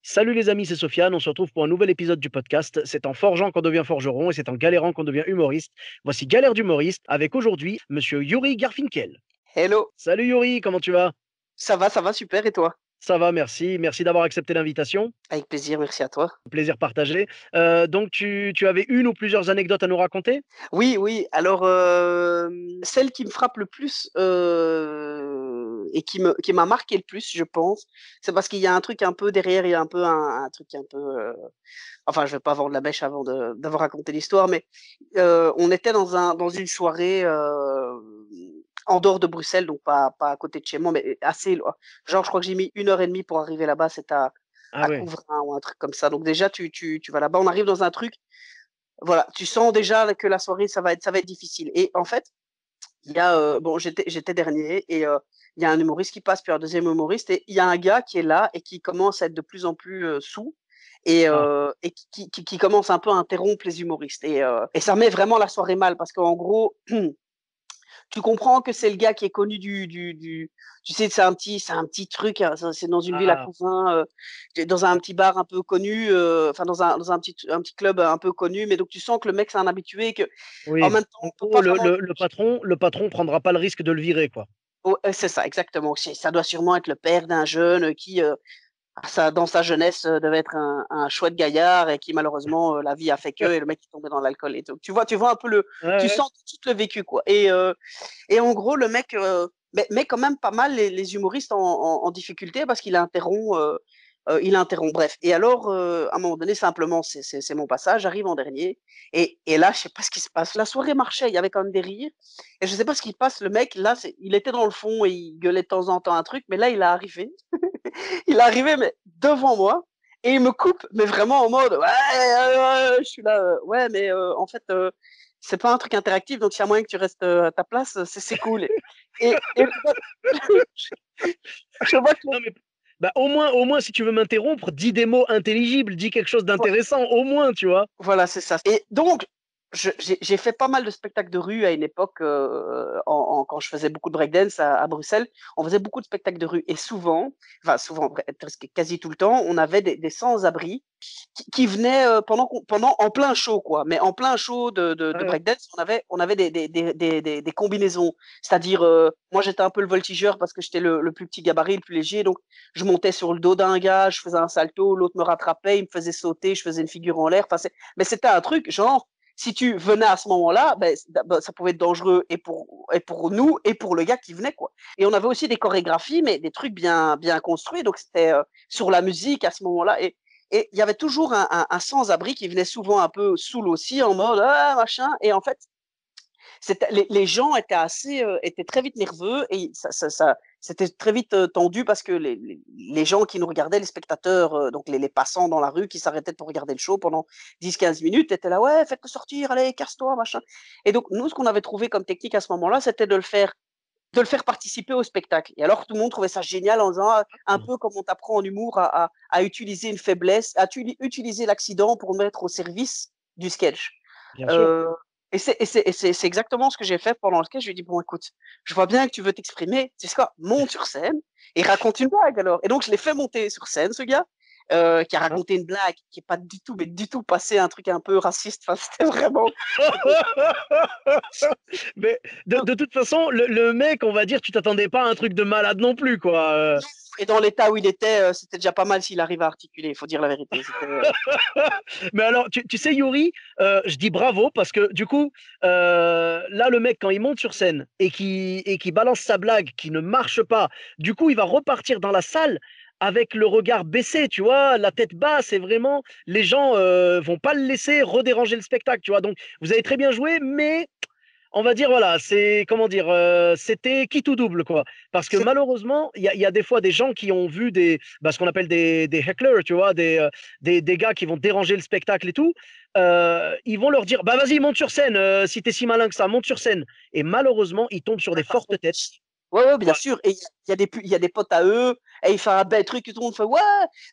Salut les amis, c'est Sofiane. On se retrouve pour un nouvel épisode du podcast. C'est en forgeant qu'on devient forgeron et c'est en galérant qu'on devient humoriste. Voici Galère d'humoriste avec aujourd'hui monsieur Yuri Garfinkel. Hello, Salut Yuri, comment tu vas? ça va, super, et toi? Ça va, merci. Merci d'avoir accepté l'invitation. Avec plaisir, merci à toi. Plaisir partagé. Donc tu avais une ou plusieurs anecdotes à nous raconter? Oui, oui, alors celle qui me frappe le plus et qui m'a marqué le plus, je pense, c'est parce qu'il y a un truc un peu derrière, il y a un peu un truc un peu. Enfin, je vais pas vendre la mèche avant d'avoir raconté l'histoire, mais on était dans une soirée en dehors de Bruxelles, donc pas à côté de chez moi, mais assez loin. Genre, je crois que j'ai mis 1 heure et demie pour arriver là-bas, c'est Ah à ouais. Couvrins ou un truc comme ça. Donc déjà, tu vas là-bas, on arrive dans un truc, voilà, tu sens déjà que la soirée, ça va être difficile. Et en fait, il y a, bon, j'étais dernier et il y a un humoriste qui passe, puis un deuxième humoriste, et il y a un gars qui est là et qui commence à être de plus en plus saoul Ah, et qui commence un peu à interrompre les humoristes. Et ça met vraiment la soirée mal parce qu'en gros, tu comprends que c'est le gars qui est connu tu sais, c'est un petit truc, hein, c'est dans une ville à ah, Cousin, dans un ah, petit bar un peu connu, enfin dans un petit club un peu connu, mais donc tu sens que le mec c'est un habitué et que en oui. même temps En on peut gros, pas le, vraiment. le, le patron, le patron prendra pas le risque de le virer, quoi. Oh, c'est ça, exactement. Ça doit sûrement être le père d'un jeune qui, dans sa jeunesse, devait être un chouette gaillard et qui, malheureusement, la vie a fait que, et le mec est tombé dans l'alcool. Et tout. Tu vois un peu Ouais, tu ouais. sens tout de suite le vécu, quoi. Et en gros, le mec met quand même pas mal les humoristes en difficulté parce qu'il interrompt. Bref. Et alors, à un moment donné, simplement, c'est mon passage, j'arrive en dernier. Et là, je sais pas ce qui se passe. La soirée marchait, il y avait quand même des rires. Et je sais pas ce qui passe. Le mec, là, il était dans le fond et il gueulait de temps en temps un truc. Mais là, il est arrivé. Il est arrivé, mais devant moi. Et il me coupe, mais vraiment en mode, ouais, je suis là, ouais, mais en fait, c'est pas un truc interactif, donc s'il y a moyen que tu restes à ta place, c'est cool. Et je vois que Non mais bah, au moins, si tu veux m'interrompre, dis des mots intelligibles, dis quelque chose d'intéressant, au moins, tu vois. voilà, c'est ça. Et donc, j'ai fait pas mal de spectacles de rue à une époque, quand je faisais beaucoup de breakdance à Bruxelles. On faisait beaucoup de spectacles de rue. Et souvent, presque quasi tout le temps, on avait des sans-abri qui venaient en plein show, quoi. Mais en plein show de Ouais, breakdance, on avait des combinaisons. C'est-à-dire, moi, j'étais un peu le voltigeur parce que j'étais le plus petit gabarit, le plus léger. Donc, je montais sur le dos d'un gars, je faisais un salto, l'autre me rattrapait, il me faisait sauter, je faisais une figure en l'air. Enfin, mais c'était un truc, genre, si tu venais à ce moment-là, ben, ça pouvait être dangereux et pour nous et pour le gars qui venait, quoi. Et on avait aussi des chorégraphies, mais des trucs bien, bien construits. Donc, c'était sur la musique à ce moment-là. Et il y avait toujours un sans-abri qui venait souvent un peu saoul aussi, en mode ah, machin. Et en fait, les gens étaient très vite nerveux et c'était très vite tendu parce que les gens qui nous regardaient, les spectateurs, donc les passants dans la rue qui s'arrêtaient pour regarder le show pendant 10-15 minutes, étaient là, ouais, faites-le sortir, allez, casse-toi, machin. Et donc, nous, ce qu'on avait trouvé comme technique à ce moment-là, c'était de le faire participer au spectacle. Et alors, tout le monde trouvait ça génial en disant, ah, un peu comme on t'apprend en humour à utiliser une faiblesse, utiliser l'accident pour mettre au service du sketch. bien sûr. Euh, et c'est exactement ce que j'ai fait pendant le sketch. Je lui ai dit, bon, écoute, je vois bien que tu veux t'exprimer. C'est quoi? Monte sur scène et raconte une blague alors. Et donc, je l'ai fait monter sur scène, ce gars, qui a Hein. raconté une blague qui n'est pas du tout, mais du tout passé un truc un peu raciste. Enfin, c'était vraiment. Mais de toute façon, le mec, on va dire, tu t'attendais pas à un truc de malade non plus, quoi. Et dans l'état où il était, c'était déjà pas mal s'il arrivait à articuler, il faut dire la vérité. Mais alors, tu sais, Yuri, je dis bravo parce que du coup, là, le mec, quand il monte sur scène et qui balance sa blague qui ne marche pas, du coup, il va repartir dans la salle avec le regard baissé, tu vois, la tête basse, et vraiment, les gens vont pas le laisser redéranger le spectacle, tu vois. Donc, vous avez très bien joué, mais on va dire, voilà, c'est, comment dire, c'était qui tout double, quoi. Parce que C'est malheureusement, il y a des fois des gens qui ont vu ce qu'on appelle des hecklers, tu vois, des gars qui vont déranger le spectacle et tout. Ils vont leur dire, bah vas-y, monte sur scène, si t'es si malin que ça, monte sur scène. Et malheureusement, ils tombent sur des fortes têtes. Ouais, ouais, bien Voilà. sûr. Et il y a des potes à eux, et il fait un bel truc, et tout le monde fait ouais.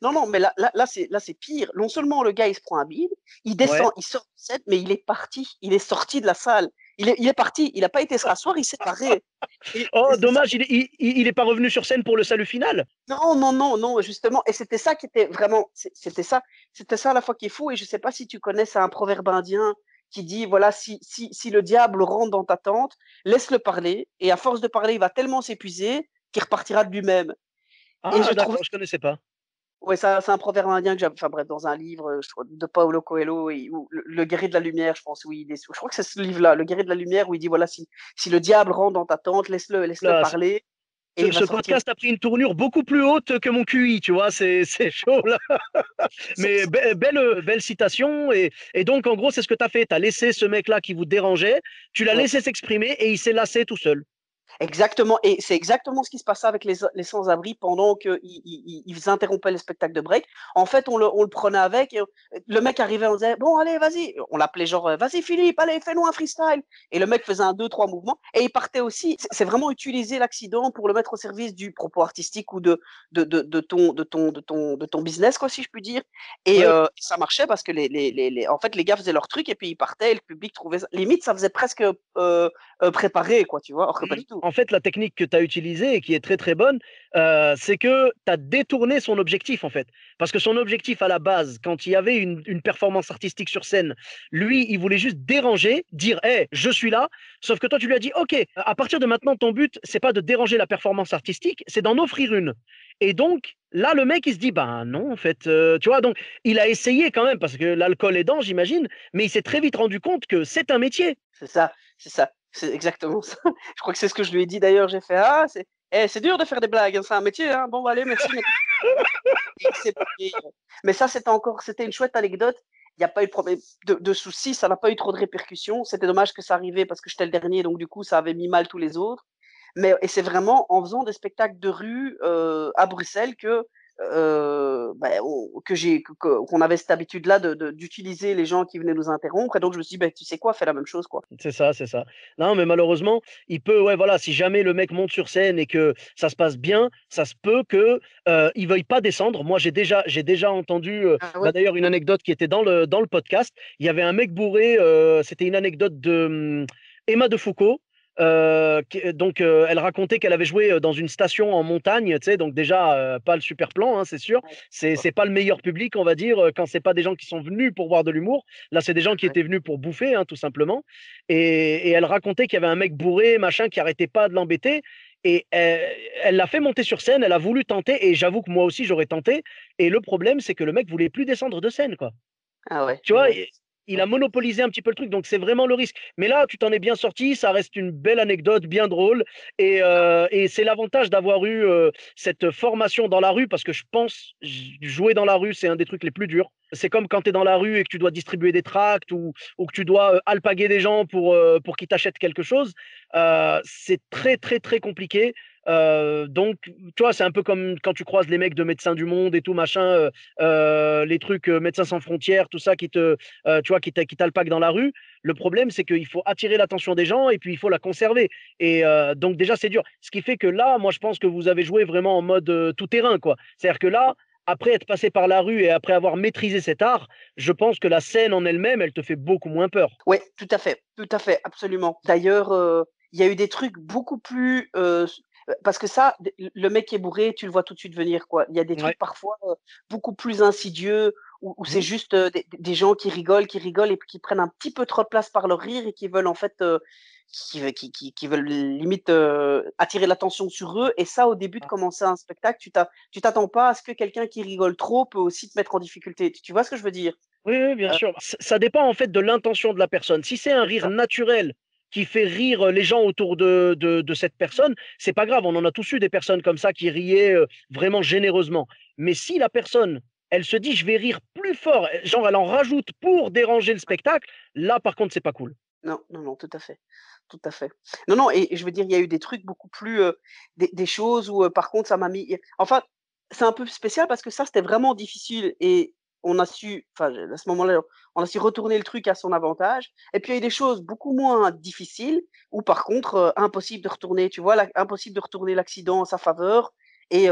Non, non, mais là, c'est pire. Non seulement le gars, il se prend un bide, il Ouais. descend, il sort de scène, mais il est parti, il est sorti de la salle. il est parti, il n'a pas été se rasseoir, il s'est barré. Et Oh, c'est ça. dommage, il est pas revenu sur scène pour le salut final. Non, non, non, non, justement. Et c'était ça qui était vraiment, c'était ça à la fois qui est fou. Et je sais pas si tu connais, c'est un proverbe indien qui dit, voilà, si le diable rentre dans ta tente, laisse-le parler. Et à force de parler, il va tellement s'épuiser qu'il repartira de lui-même. Et je Ah, trouvais, d'accord, je connaissais pas. ouais, ça, c'est un proverbe indien que j'avais, enfin bref, dans un livre je crois, de Paulo Coelho, ou le guerrier de la lumière, je pense, oui, je crois que c'est ce livre-là, le guerrier de la lumière, où il dit, voilà, si le diable rentre dans ta tente, laisse-le Là, parler et il va ce sortir. podcast a pris une tournure beaucoup plus haute que mon QI, tu vois, c'est chaud là. Mais belle citation. Et donc, en gros, c'est ce que tu as fait. Tu as laissé ce mec-là qui vous dérangeait, tu l'as Ouais. laissé s'exprimer et il s'est lassé tout seul. Exactement, et c'est exactement ce qui se passait avec les sans-abri pendant qu'ils interrompaient les spectacles de break. En fait, on le prenait avec, et le mec arrivait, on disait bon, allez, vas-y. On l'appelait genre vas-y, Philippe, allez, fais-nous un freestyle. Et le mec faisait un, deux, trois mouvements, et il partait aussi. C'est vraiment utiliser l'accident pour le mettre au service du propos artistique ou de ton business, quoi, si je puis dire. Et Ouais, ça marchait parce que en fait, les gars faisaient leur truc, et puis ils partaient, et le public trouvait ça. Limite, ça faisait presque préparé, quoi, tu vois, or que pas mmh. du tout. En fait, la technique que tu as utilisée et qui est très très bonne, c'est que tu as détourné son objectif en fait. Parce que son objectif à la base, quand il y avait une performance artistique sur scène, lui, il voulait juste déranger, dire hey, je suis là. Sauf que toi, tu lui as dit ok, à partir de maintenant, ton but, c'est pas de déranger la performance artistique, c'est d'en offrir une. Et donc, là, le mec, il se dit ben non, en fait, tu vois, donc il a essayé quand même, parce que l'alcool aidant, j'imagine, mais il s'est très vite rendu compte que c'est un métier. C'est ça, c'est ça, c'est exactement ça. Je crois que c'est ce que je lui ai dit d'ailleurs. J'ai fait ah, c'est dur de faire des blagues, hein, c'est un métier, hein. Bon, allez, merci. Et il s'est barré. Mais ça, c'était une chouette anecdote. Il n'y a pas eu de problème de soucis, ça n'a pas eu trop de répercussions. C'était dommage que ça arrivait parce que j'étais le dernier, donc du coup, ça avait mis mal tous les autres. Et c'est vraiment en faisant des spectacles de rue à Bruxelles qu'on avait cette habitude-là d'utiliser les gens qui venaient nous interrompre. Et donc, je me suis dit, bah, tu sais quoi, fais la même chose, quoi. C'est ça, c'est ça. Non, mais malheureusement, il peut, ouais, voilà, si jamais le mec monte sur scène et que ça se passe bien, ça se peut que il veuille pas descendre. Moi, j'ai déjà entendu, Ah bah, ouais. d'ailleurs, une anecdote qui était dans le podcast. Il y avait un mec bourré, c'était une anecdote de Emma de Foucault. Donc, elle racontait qu'elle avait joué dans une station en montagne, tu sais, donc déjà, pas le super plan, hein, c'est sûr. Ouais, C'est pas le meilleur public, on va dire, quand c'est pas des gens qui sont venus pour voir de l'humour. Là, c'est des gens qui ouais. étaient venus pour bouffer, hein, tout simplement. Et elle racontait qu'il y avait un mec bourré, machin, qui arrêtait pas de l'embêter. Et elle l'a fait monter sur scène, elle a voulu tenter, et j'avoue que moi aussi j'aurais tenté. Et le problème, c'est que le mec voulait plus descendre de scène, quoi. Ah ouais, Tu ouais, vois, ouais. il a monopolisé un petit peu le truc, donc c'est vraiment le risque. Mais là, tu t'en es bien sorti, ça reste une belle anecdote, bien drôle, et c'est l'avantage d'avoir eu cette formation dans la rue, parce que je pense, jouer dans la rue, c'est un des trucs les plus durs. C'est comme quand tu es dans la rue et que tu dois distribuer des tracts ou que tu dois alpaguer des gens pour qu'ils t'achètent quelque chose. C'est très, très, très compliqué. Donc, tu vois, c'est un peu comme quand tu croises les mecs de Médecins du Monde et tout, machin, les trucs Médecins sans frontières, tout ça, tu vois, qui t'alpaguent dans la rue. Le problème, c'est qu'il faut attirer l'attention des gens et puis il faut la conserver. Et donc, déjà, c'est dur. Ce qui fait que là, moi, je pense que vous avez joué vraiment en mode tout-terrain, quoi. C'est-à-dire que là, après être passé par la rue et après avoir maîtrisé cet art, je pense que la scène en elle-même, elle te fait beaucoup moins peur. Ouais, tout à fait, absolument. D'ailleurs, il y a eu des trucs beaucoup plus, parce que ça, le mec qui est bourré, tu le vois tout de suite venir, quoi. Il y a des Ouais. trucs parfois beaucoup plus insidieux, où c'est Mhm. juste des gens qui rigolent et puis qui prennent un petit peu trop de place par leur rire et qui veulent en fait, qui veulent limite attirer l'attention sur eux. Et ça, au début de commencer un spectacle, tu t'attends pas à ce que quelqu'un qui rigole trop peut aussi te mettre en difficulté. Tu vois ce que je veux dire? Oui, oui, bien Euh, sûr. Ça dépend en fait de l'intention de la personne. Si c'est un c'est rire ça. naturel qui fait rire les gens autour de cette personne, c'est pas grave. On en a tous eu des personnes comme ça qui riaient vraiment généreusement. Mais si la personne, elle se dit, je vais rire plus fort, genre elle en rajoute pour déranger le spectacle, là par contre, c'est pas cool. Non, non, non, tout à fait, tout à fait. Non, non, et je veux dire, il y a eu des trucs beaucoup plus, des choses où, par contre, ça m'a mis enfin, c'est un peu spécial parce que ça, c'était vraiment difficile et on a su enfin, à ce moment-là, on a su retourner le truc à son avantage. Et puis, il y a eu des choses beaucoup moins difficiles où, par contre, impossible de retourner, tu vois, impossible de retourner l'accident en sa faveur et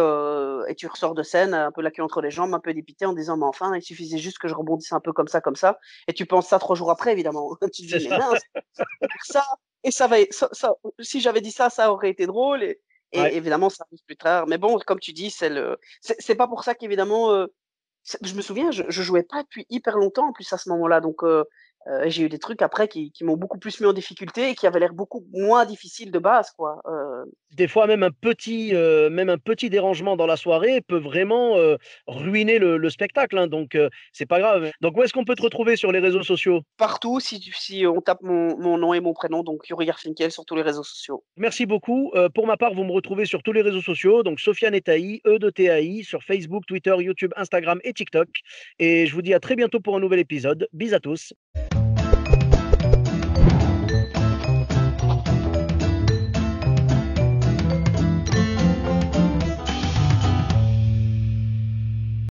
tu ressors de scène un peu la queue entre les jambes, un peu dépité en disant: «Mais enfin, il suffisait juste que je rebondisse un peu comme ça» et tu penses ça 3 jours après évidemment. Tu te dis: C'est «Mais ça. mince, je dire ça et ça si j'avais dit ça, ça aurait été drôle» Ouais. et évidemment ça arrive plus tard. Mais bon, comme tu dis, c'est pas pour ça qu'évidemment, je me souviens, je jouais pas depuis hyper longtemps en plus à ce moment-là, donc j'ai eu des trucs après qui m'ont beaucoup plus mis en difficulté et qui avaient l'air beaucoup moins difficiles de base, quoi. Des fois, même un petit dérangement dans la soirée peut vraiment, ruiner le spectacle, hein, donc c'est pas grave. Donc où est-ce qu'on peut te retrouver sur les réseaux sociaux? Partout, si on tape mon nom et mon prénom, donc Yuri Garfinkel sur tous les réseaux sociaux. Merci beaucoup. Pour ma part, vous me retrouvez sur tous les réseaux sociaux, donc Sofiane et Taï, E de TAI, sur Facebook, Twitter, YouTube, Instagram et TikTok et je vous dis à très bientôt pour un nouvel épisode. Bis à tous.